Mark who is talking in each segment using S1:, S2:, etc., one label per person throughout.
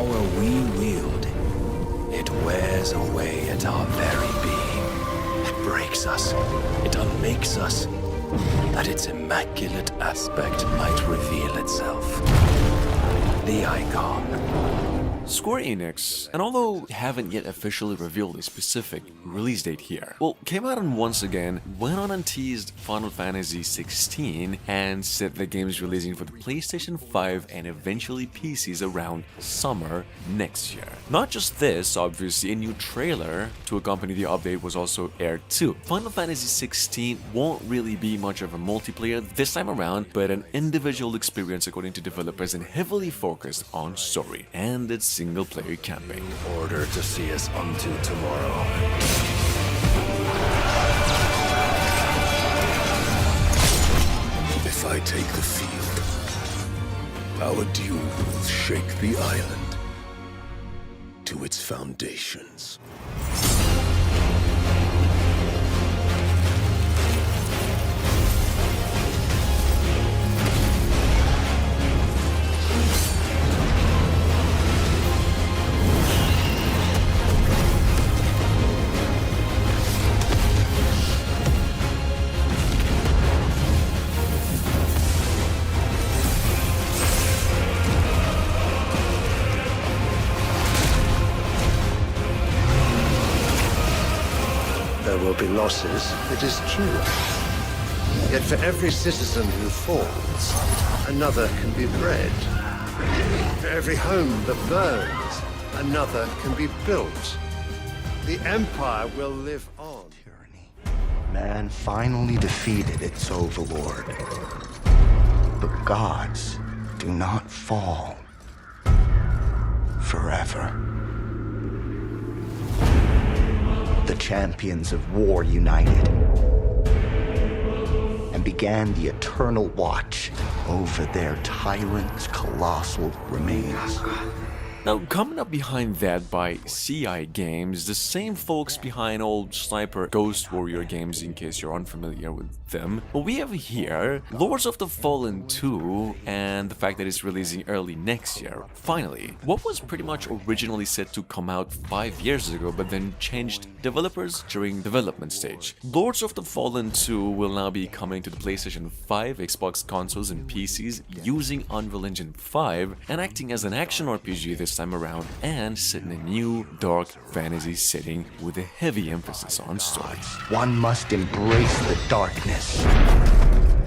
S1: power we wield, it wears away at our very being. It breaks us, it unmakes us, that its immaculate aspect might reveal itself. The icon.
S2: Square Enix, and although haven't yet officially revealed a specific release date here, well, came out and once again went on and teased Final Fantasy 16 and said the game is releasing for the PlayStation 5 and eventually PCs around summer next year. Not just this, obviously, a new trailer to accompany the update was also aired too. Final Fantasy 16 won't really be much of a multiplayer this time around, but an individual experience according to developers and heavily focused on story and its single-player campaign.
S1: In order to see us unto tomorrow. If I take the field, our duel will shake the island to its foundations. There will be losses, it is true. Yet for every citizen who falls, another can be bred. For every home that burns, another can be built. The Empire will live on.
S3: Tyranny. Man finally defeated its overlord. But gods do not fall forever. The champions of war united and began the eternal watch over their tyrant's colossal remains.
S2: Now, coming up behind that by CI Games, the same folks behind old Sniper Ghost Warrior games in case you're unfamiliar with them. Well, we have here Lords of the Fallen 2 and the fact that it's releasing early next year. Finally, what was pretty much originally set to come out 5 years ago but then changed developers during development stage. Lords of the Fallen 2 will now be coming to the PlayStation 5, Xbox consoles and PCs using Unreal Engine 5 and acting as an action RPG this time around and set in a new dark fantasy setting with a heavy emphasis on story.
S3: One must embrace the darkness,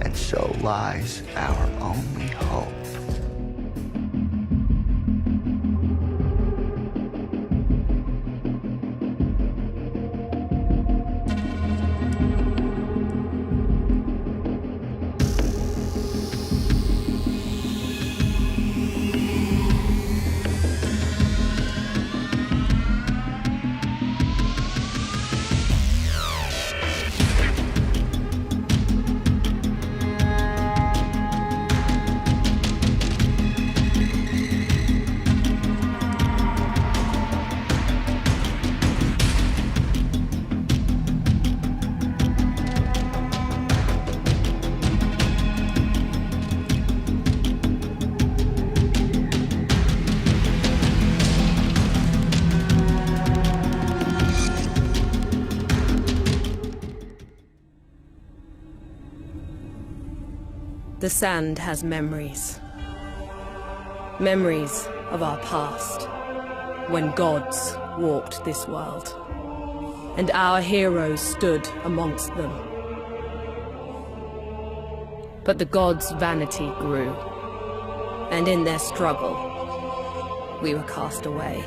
S3: and so lies our only hope.
S4: The sand has memories. Memories of our past, when gods walked this world, and our heroes stood amongst them. But the gods' vanity grew, and in their struggle, we were cast away.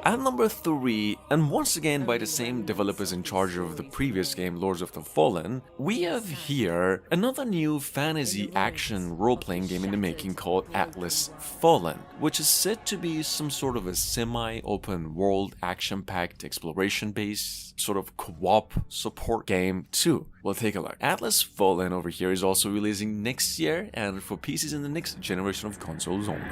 S2: At number 3, and once again by the same developers in charge of the previous game, Lords of the Fallen, we have here another new fantasy action role-playing game in the making called Atlas Fallen, which is said to be some sort of a semi-open world action-packed exploration-based sort of co-op support game too. Well, take a look. Atlas Fallen over here is also releasing next year and for PCs in the next generation of consoles only.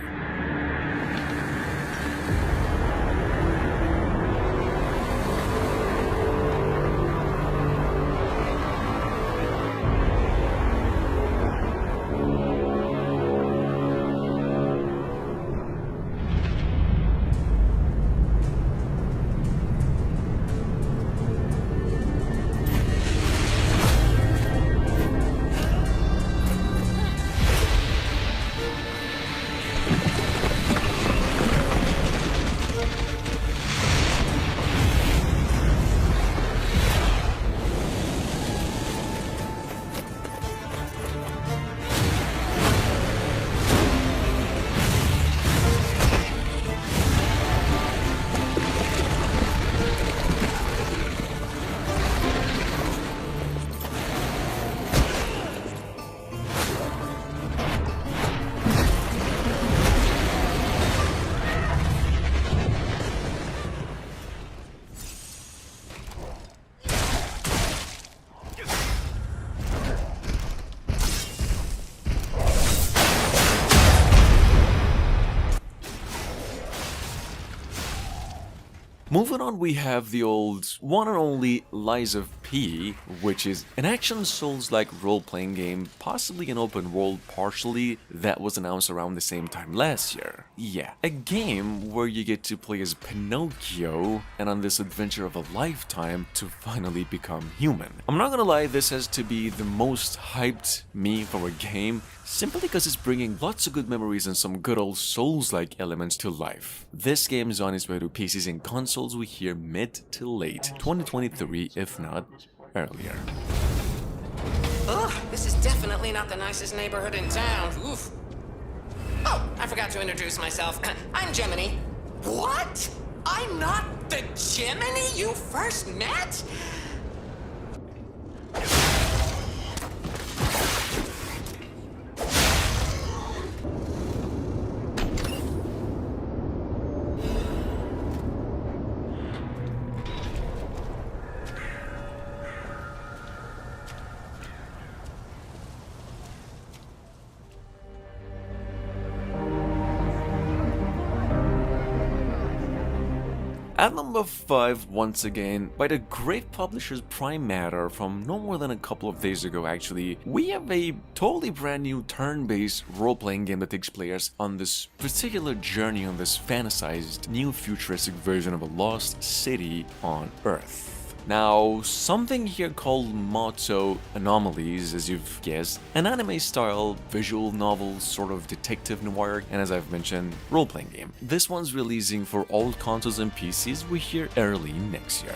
S2: Moving on, we have the old one and only Lies of P, which is an action Souls-like role-playing game, possibly an open world partially, that was announced around the same time last year. Yeah, a game where you get to play as Pinocchio and on this adventure of a lifetime to finally become human. I'm not gonna lie, this has to be the most hyped me for a game, simply because it's bringing lots of good memories and some good old Souls-like elements to life. This game is on its way to PCs and consoles we hear mid to late 2023, if not earlier.
S5: Ugh, this is definitely not the nicest neighborhood in town. Oof. Oh, I forgot to introduce myself. I'm Gemini. What? I'm not the Gemini you first met?
S2: At number 5, once again, by the great publishers Prime Matter from no more than a couple of days ago actually, we have a totally brand new turn-based role-playing game that takes players on this particular journey on this fantasized new futuristic version of a lost city on Earth. Now, something here called Motto Anomalies, as you've guessed, an anime-style visual novel, sort of detective noir, and as I've mentioned, role-playing game. This one's releasing for all consoles and PCs we hear early next year.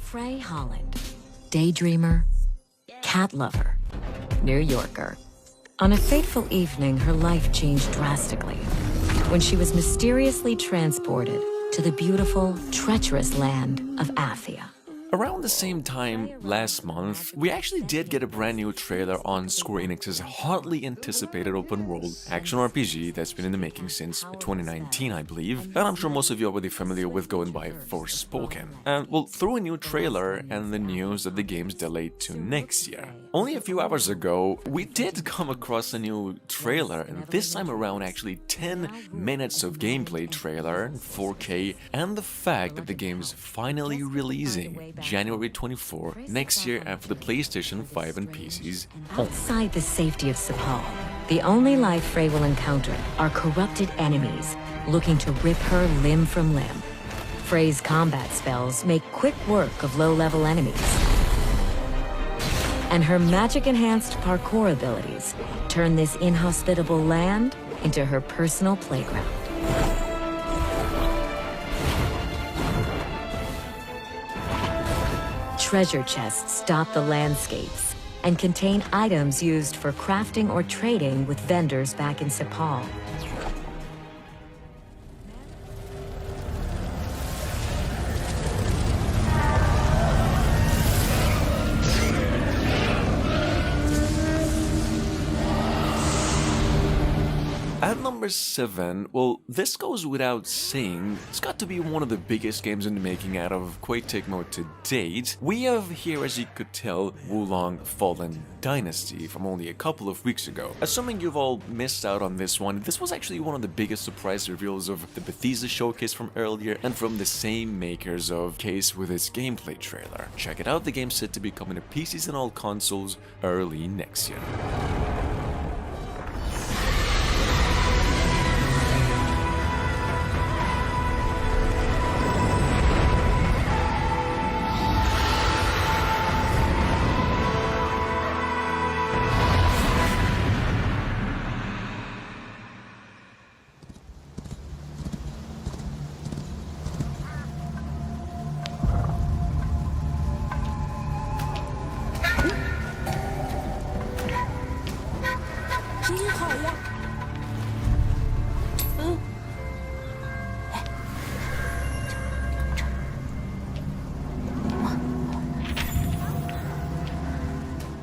S6: Frey Holland, daydreamer, cat lover, New Yorker. On a fateful evening, her life changed drastically when she was mysteriously transported to the beautiful, treacherous land of Athia.
S2: Around the same time last month, we actually did get a brand new trailer on Square Enix's hotly anticipated open world action RPG that's been in the making since 2019, I believe, and I'm sure most of you are already familiar with going by Forspoken. And well, through a new trailer and the news that the game's delayed to next year. Only a few hours ago, we did come across a new trailer, and this time around actually 10 minutes of gameplay trailer, 4K, and the fact that the game's finally releasing January 24 next year after the PlayStation 5 and PCs.
S6: Outside the safety of Sepal, the only life Frey will encounter are corrupted enemies looking to rip her limb from limb. Frey's combat spells make quick work of low-level enemies. And her magic-enhanced parkour abilities turn this inhospitable land into her personal playground. Treasure chests dot the landscapes and contain items used for crafting or trading with vendors back in Sepal.
S2: At number 7, well, this goes without saying, it's got to be one of the biggest games in the making out of Quake Tecmo to date. We have here, as you could tell, Wulong Fallen Dynasty from only a couple of weeks ago. Assuming you've all missed out on this one, this was actually one of the biggest surprise reveals of the Bethesda showcase from earlier and from the same makers of Case with its gameplay trailer. Check it out, the game's set to be coming to PCs and all consoles early next year.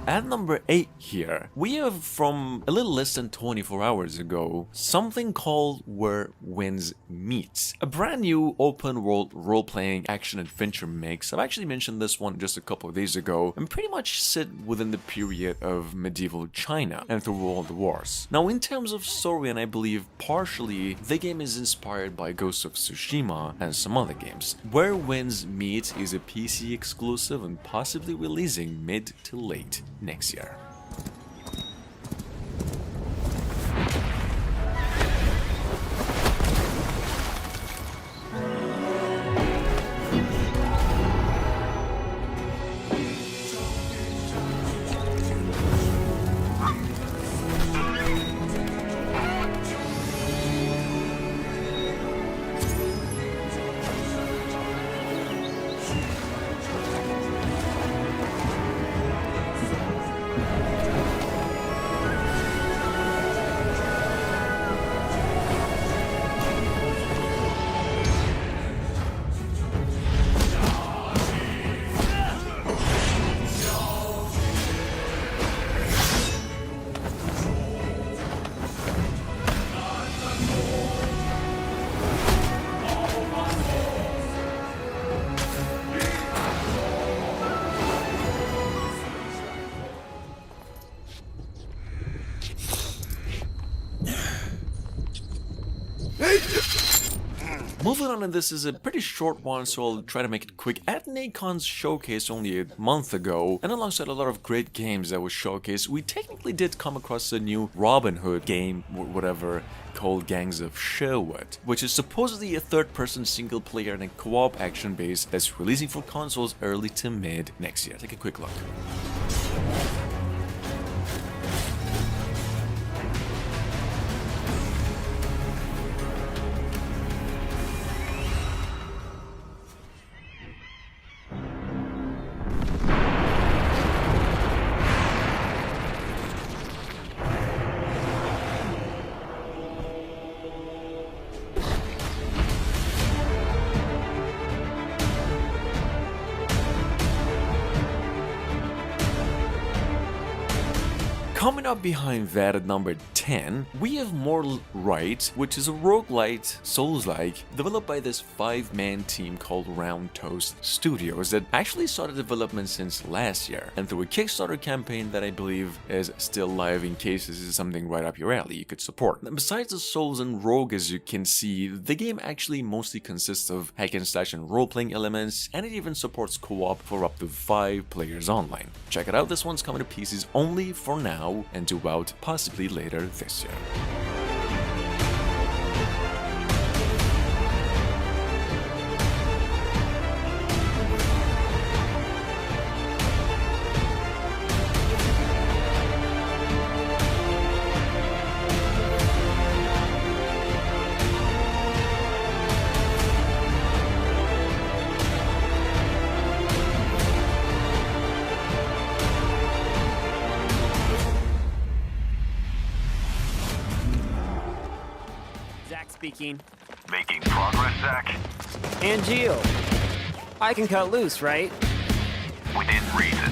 S2: At number 8 here, we have from a little less than 24 hours ago, something called Where Winds Meet. A brand new open world role-playing action-adventure mix. I've actually mentioned this one just a couple of days ago, and pretty much sit within the period of medieval China and through all the wars. Now in terms of story, and I believe partially, the game is inspired by Ghost of Tsushima and some other games. Where Winds Meet is a PC exclusive and possibly releasing mid to late next year. Moving on, and this is a pretty short one, so I'll try to make it quick. At NACON's showcase only a month ago, and alongside a lot of great games that was showcased, we technically did come across a new Robin Hood game, whatever, called Gangs of Sherwood, which is supposedly a third-person single-player and co-op action base that's releasing for consoles early to mid next year. Take a quick look. Coming up behind that at number 10, we have Mortal Right, which is a roguelite, Souls-like, developed by this 5-man team called Round Toast Studios that actually started development since last year, and through a Kickstarter campaign that I believe is still live in case this is something right up your alley you could support. And besides the Souls and Rogue, as you can see, the game actually mostly consists of hack and slash and role-playing elements, and it even supports co-op for up to 5 players online. Check it out, this one's coming to PCs only for now, and due out possibly later this year.
S7: Speaking.
S8: Making progress, Zach?
S7: And Geo. I can cut loose, right?
S8: Within reason.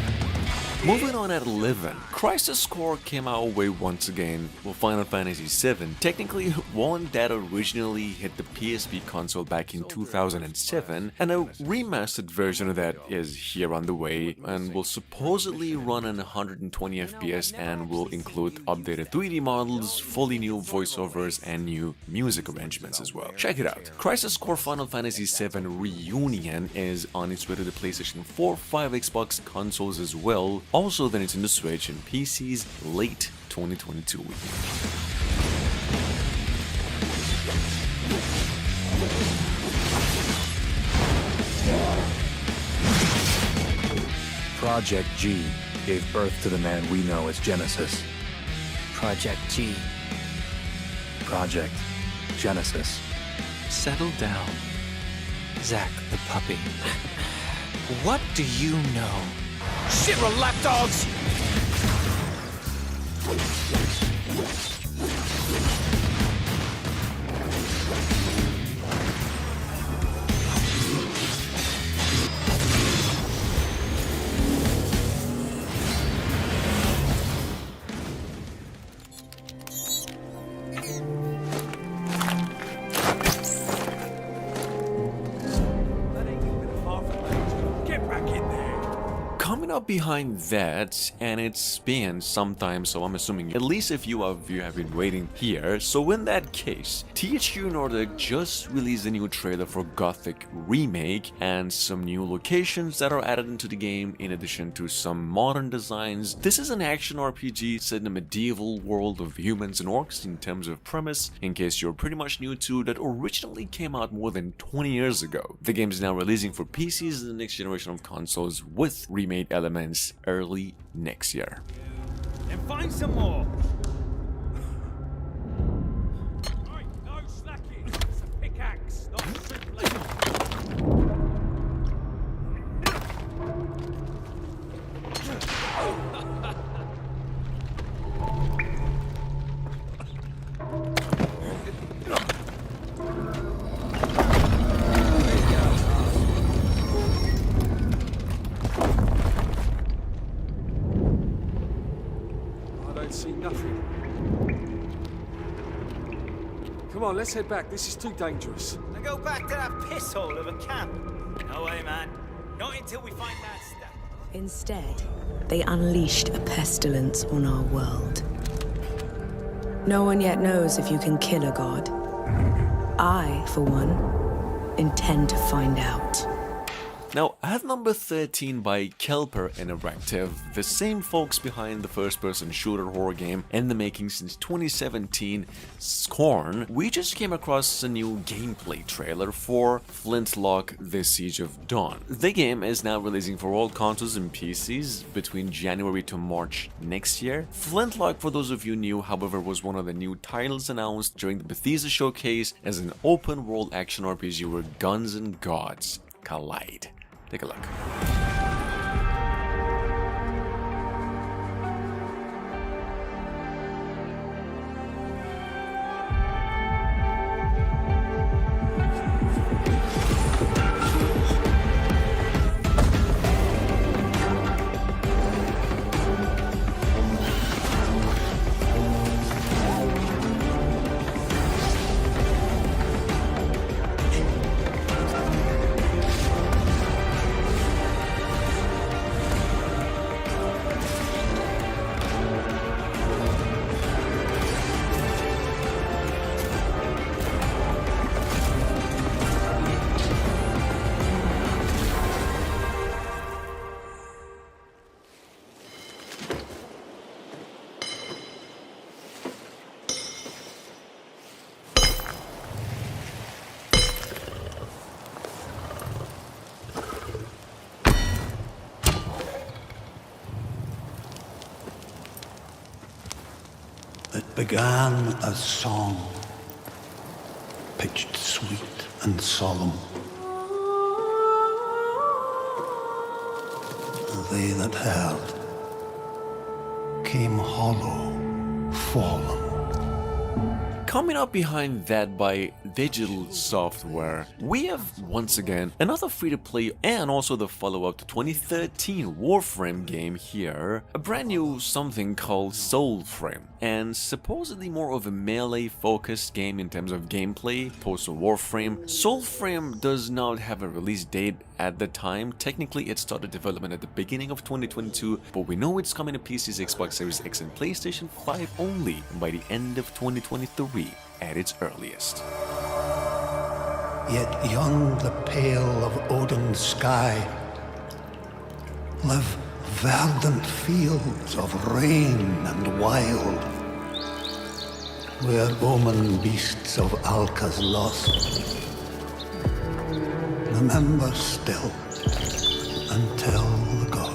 S2: Moving on at 11, Crisis Core came our way once again with Final Fantasy VII, technically one that originally hit the PSP console back in 2007, and a remastered version of that is here on the way and will supposedly run in 120 FPS and will include updated 3D models, fully new voiceovers, and new music arrangements as well. Check it out. Crisis Core Final Fantasy VII Reunion is on its way to the PlayStation 4, 5, Xbox consoles as well. Also, then it's in the Switch and PCs late 2022 week.
S9: Project G gave birth to the man we know as Genesis.
S7: Project G.
S9: Project Genesis.
S10: Settle down, Zack the puppy. What do you know?
S7: Shit-roll lapdogs!
S2: Coming up behind that, and it's been some time, so I'm assuming at least a few of you have been waiting here. So in that case, THQ Nordic just released a new trailer for Gothic Remake and some new locations that are added into the game in addition to some modern designs. This is an action RPG set in a medieval world of humans and orcs in terms of premise, in case you're pretty much new to, that originally came out more than 20 years ago. The game is now releasing for PCs and the next generation of consoles with remade elements early next year.
S11: Then find some more. Right, no slacking. It's a pickaxe, not a strip blade.
S12: See nothing. Come on, let's head back. This is too dangerous.
S11: Now go back to that piss hole of a camp. No way, man. Not until we find that stuff.
S4: Instead, they unleashed a pestilence on our world. No one yet knows if you can kill a god. I, for one, intend to find out.
S2: Now, at number 13 by Kelper Interactive, the same folks behind the first-person shooter horror game in the making since 2017, Scorn, we just came across a new gameplay trailer for Flintlock: The Siege of Dawn. The game is now releasing for all consoles and PCs between January to March next year. Flintlock, for those of you new, however, was one of the new titles announced during the Bethesda showcase as an open-world action RPG where guns and gods collide. Take a look.
S3: It began as song, pitched sweet and solemn. They that heard came hollow, fallen.
S2: Coming up behind that by Digital Software, we have once again another free-to-play and also the follow-up to 2013 Warframe game here, a brand new something called Soulframe, and supposedly more of a melee-focused game in terms of gameplay, opposed to Warframe. Soulframe does not have a release date at the time. Technically, it started development at the beginning of 2022, but we know it's coming to PCs, Xbox Series X, and PlayStation 5 only by the end of 2023 at its earliest.
S3: Yet young the pale of Odin's sky live verdant fields of rain and wild, where omen beasts of Alka's lost remember still and tell the ghost.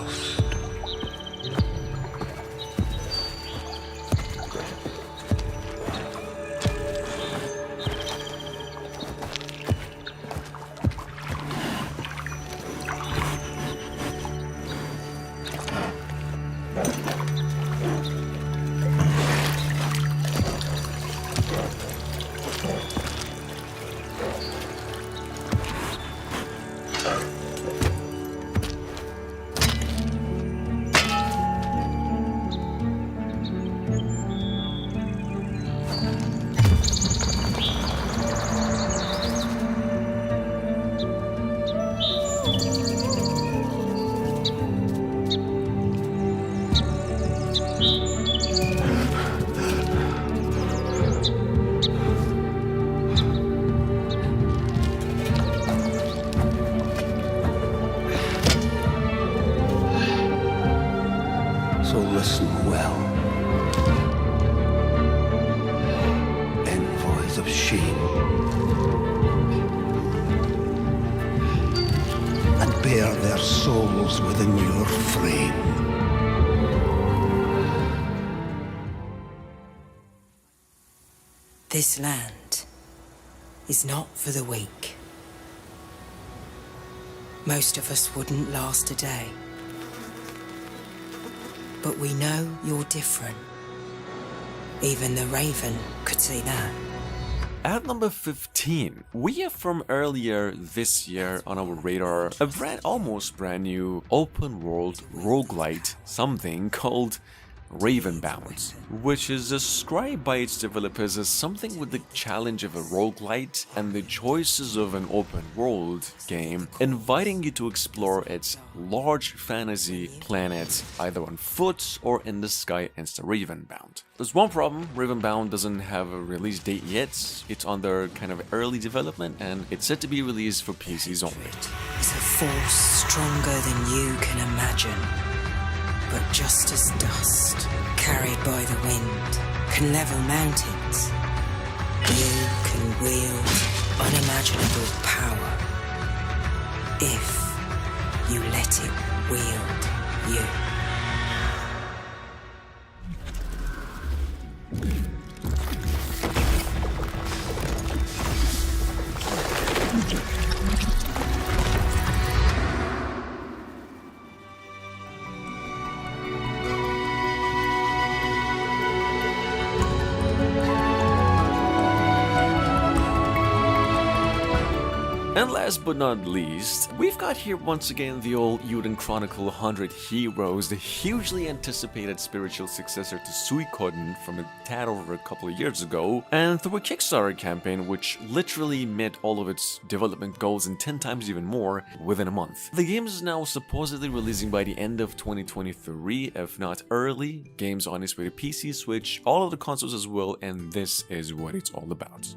S3: listen well. Envoys of shame. And bear their souls within your frame.
S13: This land is not for the weak. Most of us wouldn't last a day. But we know you're different. Even the Raven could see that.
S2: At number 15, we have from earlier this year on our radar a almost brand new open world roguelite something called Ravenbound, which is described by its developers as something with the challenge of a roguelite and the choices of an open world game, inviting you to explore its large fantasy planet either on foot or in the sky as the Ravenbound. There's one problem: Ravenbound doesn't have a release date yet. It's under kind of early development and it's set to be released for PCs only.
S13: It's a force stronger than you can imagine. But just as dust, carried by the wind, can level mountains, you can wield unimaginable power if you let it wield you.
S2: And last but not least, we've got here once again the old Euden Chronicle 100 Heroes, the hugely anticipated spiritual successor to Suikoden from a tad over a couple of years ago, and through a Kickstarter campaign which literally met all of its development goals and 10 times even more within a month. The game is now supposedly releasing by the end of 2023, if not early. Game's on its way to PC, Switch, all of the consoles as well, and this is what it's all about.